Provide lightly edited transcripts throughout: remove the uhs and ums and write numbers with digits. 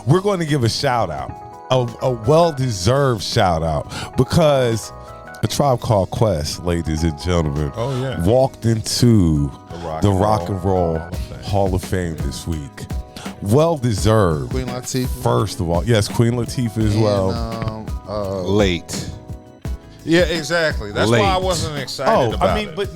we're going to give a shout out, a well-deserved shout out, because A Tribe Called Quest, ladies and gentlemen, walked into the Rock and Roll Hall of Fame this week. Well-deserved. Queen Latifah. First of all, yes, Queen Latifah as well. Late. Yeah, exactly. That's why I wasn't excited about it. But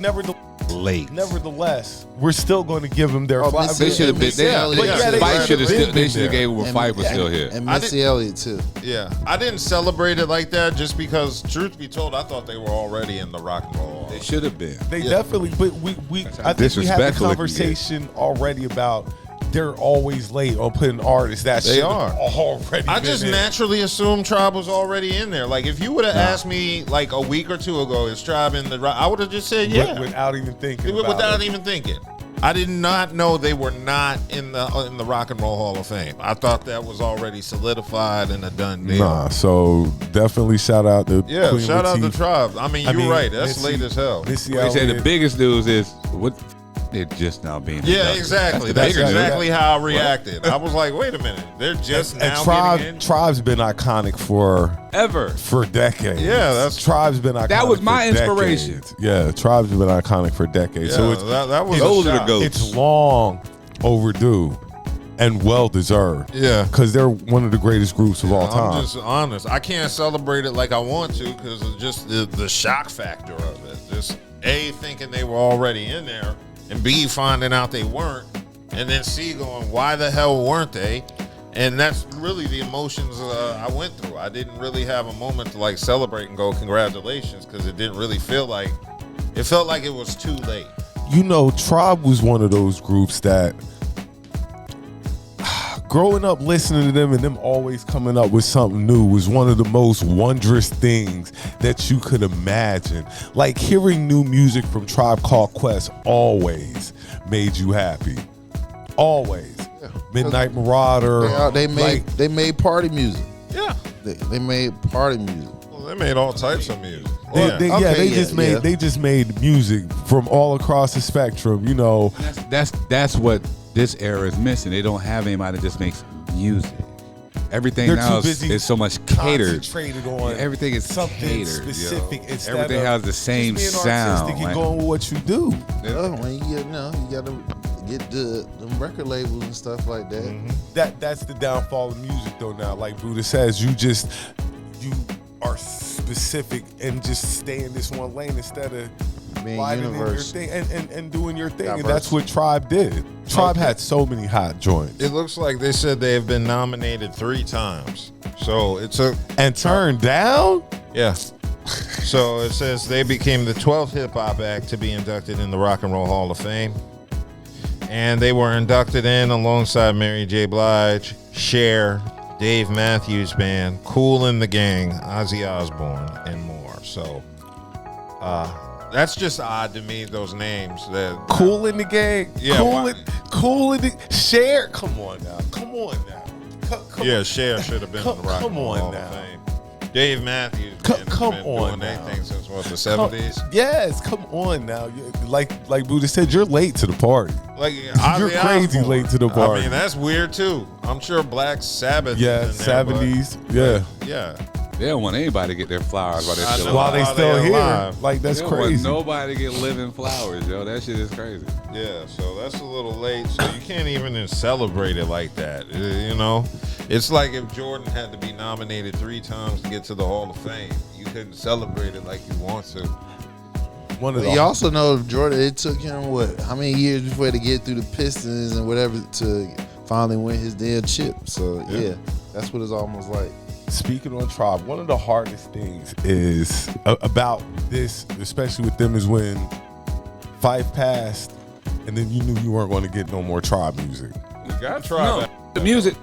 Late. nevertheless, we're still going to give them their flowers. They should have been. They should have gave him a fight was still here. And Missy Elliott too. Yeah, I didn't celebrate it like that just because, truth be told, I thought they were already in the Rock and Roll. They should have been. They definitely, but I think we had a conversation already about they're always late on putting artists that they are already. I just naturally assumed Tribe was already in there. Like, if you would have asked me like a week or two ago, is Tribe in the Rock? I would have just said without even thinking. Even thinking. I did not know they were not in the Rock and Roll Hall of Fame. I thought that was already solidified and a done deal. Nah, so definitely shout out to Queen shout out Latifah. to Tribe. I mean, you're right. That's late as hell. They say the biggest news is what. They're just now being inducted. Exactly. That's exactly how I reacted. I was like, wait a minute. They're just now getting in. Tribe's been iconic for decades. Yeah, that's Tribe's been iconic. That was my inspiration. Yeah, Tribe's been iconic for decades. Yeah, so it's that was those are the goats. It's long overdue and well deserved. Yeah, because they're one of the greatest groups of all time. I'm just honest. I can't celebrate it like I want to because of just the shock factor of it. Just A, thinking they were already in there, and B, finding out they weren't, and then C, going, why the hell weren't they? And that's really the emotions I went through. I didn't really have a moment to like celebrate and go congratulations because it didn't really feel like, it felt like it was too late. You know, Tribe was one of those groups that growing up listening to them and them always coming up with something new was one of the most wondrous things that you could imagine. Like, hearing new music from Tribe Called Quest always made you happy. Always. Yeah. Midnight Marauder. They made party music. Yeah. They made party music. Well, they made all types of music. They just made music from all across the spectrum, you know. That's what this era is missing. They don't have anybody that just makes music. Everything now is so much catered. Concentrated on everything is something catered, specific. Everything has the same sound. And going with what you do. You gotta get the record labels and stuff like that. Mm-hmm. That's the downfall of music, though. Now, like Buddha says, you are specific and just stay in this one lane instead of widening your thing and doing your thing. And that's what Tribe did. Tribe had so many hot joints. It looks like they said they have been nominated 3 times. So and turned down? Yeah. So it says they became the 12th hip-hop act to be inducted in the Rock and Roll Hall of Fame. And they were inducted in alongside Mary J. Blige, Cher, Dave Matthews Band, Kool and the Gang, Ozzy Osbourne, and more. So that's just odd to me, those names. Kool and the Gang? Yeah. Kool and the Cher? Come on now. Cher should have been in the Rock and Roll Hall of Fame. Dave Matthews been doing anything since what, the 70s? Yes, come on now. Like Buddha said, you're late to the party. Like you're crazy Osbourne. Late to the party. I mean, that's weird too. I'm sure Black Sabbath. Yeah, is in there, 70s. Yeah. They don't want anybody to get their flowers while they still here. Alive. Like, that's crazy. Want nobody to get living flowers, yo. That shit is crazy. Yeah, so that's a little late. So you can't even celebrate it like that. You know, it's like if Jordan had to be nominated 3 times to get to the Hall of Fame. You couldn't celebrate it like you want to. You also know Jordan, it took him how many years before to get through the Pistons and whatever to finally win his damn chip. So yeah, that's what it's almost like. Speaking on Tribe, one of the hardest things is about this, especially with them, is when Fife passed, and then you knew you weren't going to get no more Tribe music. You got Tribe. No, the music,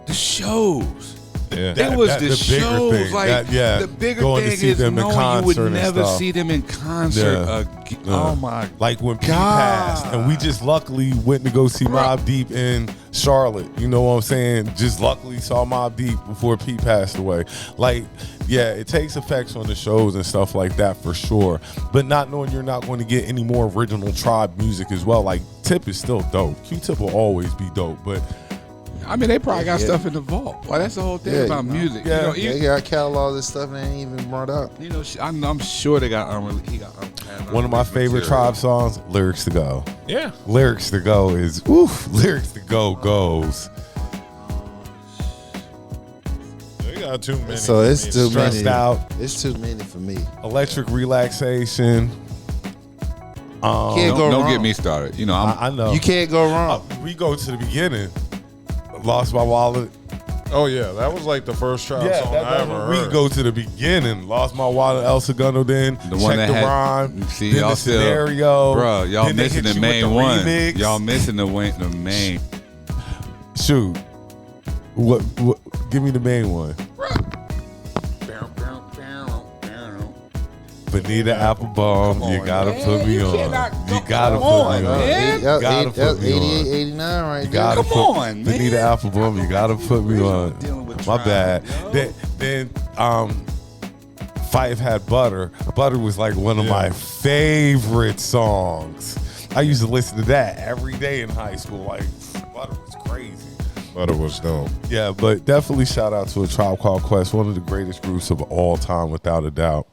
the shows. Yeah. It was the shows. Thing. Like the bigger thing is knowing you would never see them in concert again. Oh my! Like when P passed, and we just luckily went to go see Mobb Deep in Charlotte. You know what I'm saying? Just luckily saw Mobb Deep before P passed away. Like, yeah, it takes effects on the shows and stuff like that for sure. But not knowing you're not going to get any more original Tribe music as well. Like, Tip is still dope. Q-Tip will always be dope, but I mean, they probably got stuff in the vault. Well, that's the whole thing about music. Yeah, they got catalog this stuff that ain't even brought out. You know, I'm sure they got one of my favorite Tribe songs, Lyrics to Go. Yeah. Lyrics to Go is, Lyrics to Go goes. They got too many. So it's too Stressed many. Out. It's too many for me. Electric Relaxation. Can't go wrong. Don't get me started. You know, I know. You can't go wrong. We go to the beginning. Lost My Wallet. Oh yeah, that was like the first Tribe song I ever heard. We go to the beginning. Lost My Wallet, El Segundo, then the one Check that the had, Rhyme, see, then y'all the still, Scenario. Bro, y'all then missing the main one. Remix. Y'all missing the main. Shoot. What? Give me the main one. Bonita Applebaum, you gotta put me on. You gotta put me on. You gotta put me on. 88, 89 right there. Come on, man. Bonita Applebaum, you gotta put me on. My bad. Then Fife had Butter. Butter was like one of my favorite songs. I used to listen to that every day in high school. Like, Butter was crazy. Butter was dope. Yeah, but definitely shout out to A Tribe Called Quest, one of the greatest groups of all time, without a doubt.